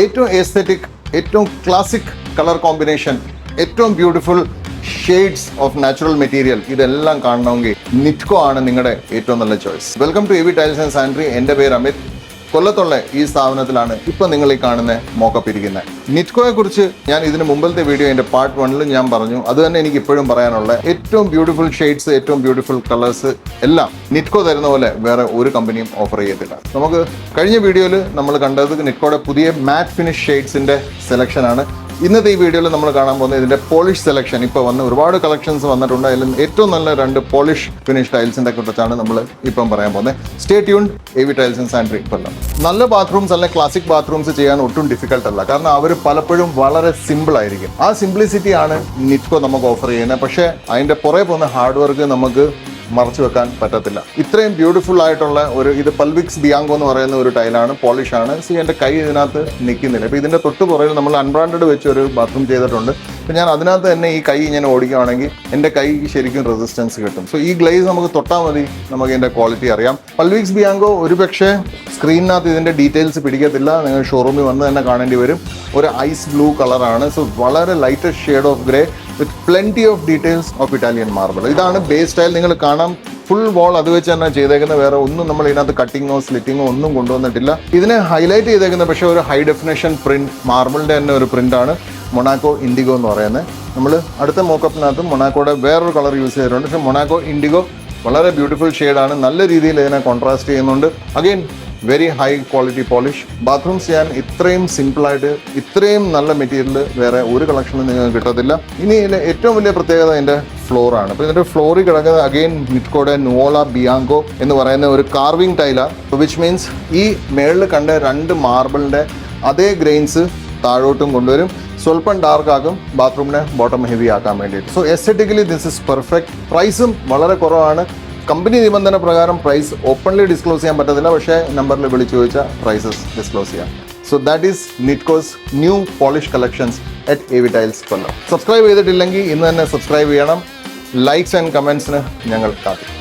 ഏറ്റവും എസ്തെറ്റിക്, ഏറ്റവും classic colour combination, ഏറ്റവും beautiful shades of natural material, ഇതെല്ലാം കാണണമെങ്കിൽ നിറ്റ്കോ ആണ് നിങ്ങളുടെ ഏറ്റവും നല്ല choice. Welcome to AV tiles and sanitary. എൻ്റെ പേര് അമിത്. കൊല്ലത്തുള്ള ഈ സ്ഥാപനത്തിലാണ് ഇപ്പം നിങ്ങൾ ഈ കാണുന്ന മോക്കപ്പ് ഇരിക്കുന്നത്. നിറ്റ്കോയെ കുറിച്ച് ഞാൻ ഇതിന് മുമ്പത്തെ വീഡിയോ എൻ്റെ പാർട്ട് 1 ഞാൻ പറഞ്ഞു. അത് തന്നെ എനിക്ക് ഇപ്പോഴും പറയാനുള്ള ഏറ്റവും ബ്യൂട്ടിഫുൾ ഷെയ്ഡ്സ്, ഏറ്റവും ബ്യൂട്ടിഫുൾ കളേഴ്സ് എല്ലാം നിറ്റ്കോ തരുന്ന പോലെ വേറെ ഒരു കമ്പനിയും ഓഫർ ചെയ്യത്തില്ല. നമുക്ക് കഴിഞ്ഞ വീഡിയോയിൽ നമ്മൾ കണ്ടത് നിറ്റ്കോയുടെ പുതിയ മാറ്റ് ഫിനിഷ് ഷെയ്ഡ്സിൻ്റെ സെലക്ഷനാണ്. ഇന്നത്തെ ഈ വീഡിയോയിൽ നമ്മൾ കാണാൻ പോകുന്നത് ഇതിൻ്റെ പോളിഷ് സെലക്ഷൻ. ഇപ്പോൾ വന്ന് ഒരുപാട് കളക്ഷൻസ് വന്നിട്ടുണ്ട്. അതിൽ ഏറ്റവും നല്ല 2 പോളിഷ് ഫിനിഷ് ടൈൽസിൻ്റെ കുറിച്ചാണ് നമ്മൾ ഇപ്പം പറയാൻ പോകുന്നത്. Stay tuned. AV tiles and sanitary Kollam. നല്ല ബാത്റൂംസ് അല്ലെങ്കിൽ ക്ലാസിക് ബാത്റൂംസ് ചെയ്യാൻ ഒട്ടും ഡിഫിക്കൽട്ട് അല്ല. കാരണം അവർ പലപ്പോഴും വളരെ സിമ്പിൾ ആയിരിക്കും. ആ സിംപ്ലിസിറ്റി ആണ് നിറ്റ്കോ നമുക്ക് ഓഫർ ചെയ്യുന്നത്. പക്ഷേ അതിൻ്റെ പുറകെ പോകുന്ന ഹാർഡ് വർക്ക് നമുക്ക് മറച്ചു വെക്കാൻ പറ്റത്തില്ല. ഇത്രയും ബ്യൂട്ടിഫുൾ ആയിട്ടുള്ള ഇത് പൽവിക്സ് ബിയാങ്കോ എന്ന് പറയുന്ന ഒരു ടൈലാണ്, പോളിഷാണ്. എൻ്റെ കൈ ഇതിനകത്ത് നിൽക്കുന്നില്ല. ഇപ്പോൾ ഇതിൻ്റെ തൊട്ട് പുറകിൽ നമ്മൾ അൺബ്രാൻഡഡ് വെച്ച് ഒരു ബാത്റൂം ചെയ്തിട്ടുണ്ട്. അപ്പോൾ ഞാൻ അതിനകത്ത് തന്നെ ഈ കൈ ഇങ്ങനെ ഓടിക്കുകയാണെങ്കിൽ എൻ്റെ കൈ ശരിക്കും റെസിസ്റ്റൻസ് കിട്ടും. സോ ഈ ഗ്ലേസ് നമുക്ക് തൊട്ടാൽ മതി, നമുക്ക് ഇതിൻ്റെ ക്വാളിറ്റി അറിയാം. പൽവിക്സ് ബിയാങ്കോ ഒരു പക്ഷേ സ്ക്രീനിനകത്ത് ഇതിൻ്റെ ഡീറ്റെയിൽസ് പിടിക്കത്തില്ല. നിങ്ങൾ ഷോറൂമിൽ വന്ന് തന്നെ കാണേണ്ടി വരും. ഒരു ഐസ് ബ്ലൂ കളറാണ്. സോ വളരെ lightest shade of grey with plenty of details of Italian marble. ഇതാണ് ബേസ് സ്റ്റൈൽ. നിങ്ങൾ കാണാം, ഫുൾ വോൾ അത് വെച്ച് തന്നെ ചെയ്തേക്കുന്ന. വേറെ ഒന്നും നമ്മൾ ഇതിനകത്ത് കട്ടിങ്ങോ സ്ലിറ്റിങ്ങോ ഒന്നും കൊണ്ടുവന്നിട്ടില്ല. ഇതിനെ ഹൈലൈറ്റ് ചെയ്തേക്കുന്ന പക്ഷേ ഒരു ഹൈ ഡെഫിനേഷൻ പ്രിന്റ്, മാർബിളിൻ്റെ തന്നെ ഒരു പ്രിന്റാണ് മൊണാക്കോ ഇൻഡിഗോ എന്ന് പറയുന്നത്. നമ്മൾ അടുത്ത മോക്കപ്പിനകത്ത് മൊണാക്കോയുടെ വേറൊരു കളർ യൂസ് ചെയ്തിട്ടുണ്ട്. പക്ഷേ മൊണാക്കോ ഇൻഡിഗോ വളരെ ബ്യൂട്ടിഫുൾ ഷെയ്ഡാണ്. നല്ല രീതിയിൽ ഇതിനെ കോൺട്രാസ്റ്റ് ചെയ്യുന്നുണ്ട്. Again very high quality polish. Bathrooms ചെയ്യാൻ ഇത്രയും സിമ്പിളായിട്ട് ഇത്രയും നല്ല മെറ്റീരിയൽ വേറെ ഒരു കളക്ഷനും നിങ്ങൾക്ക് കിട്ടത്തില്ല. ഇനി ഇതിൻ്റെ ഏറ്റവും വലിയ പ്രത്യേകത ഇതിൻ്റെ ഫ്ലോറാണ്. അപ്പോൾ ഇതിൻ്റെ ഫ്ലോറിൽ കിടക്കുന്നത് അഗെയിൻ നിറ്റ്കോയുടെ നുവോള ബിയാങ്കോ എന്ന് പറയുന്ന ഒരു കാർവിംഗ് ടൈലാണ്. വിച്ച് മീൻസ് ഈ മേളിൽ കണ്ട 2 മാർബിളിൻ്റെ അതേ ഗ്രെയിൻസ് താഴോട്ടും കൊണ്ടുവരും. സ്വല്പം ഡാർക്ക് ആക്കും, ബാത്റൂമിനെ ബോട്ടം ഹെവി ആക്കാൻ വേണ്ടിയിട്ട്. So aesthetically this is perfect. പ്രൈസും വളരെ കുറവാണ്. കമ്പനി നിബന്ധന പ്രകാരം പ്രൈസ് ഓപ്പൺലി ഡിസ്ക്ലോസ് ചെയ്യാൻ പറ്റത്തില്ല. പക്ഷേ നമ്പറിൽ വിളിച്ചു ചോദിച്ചാൽ പ്രൈസസ് ഡിസ്ക്ലോസ് ചെയ്യാം. So that is Nitco's new polish collections at AV tiles Kollam. Subscribe ചെയ്തിട്ടില്ലെങ്കിൽ ഇന്ന് തന്നെ സബ്സ്ക്രൈബ് ചെയ്യണം. ലൈക്സ് ആൻഡ് കമൻസിന് ഞങ്ങൾ കാത്തിരിക്കും.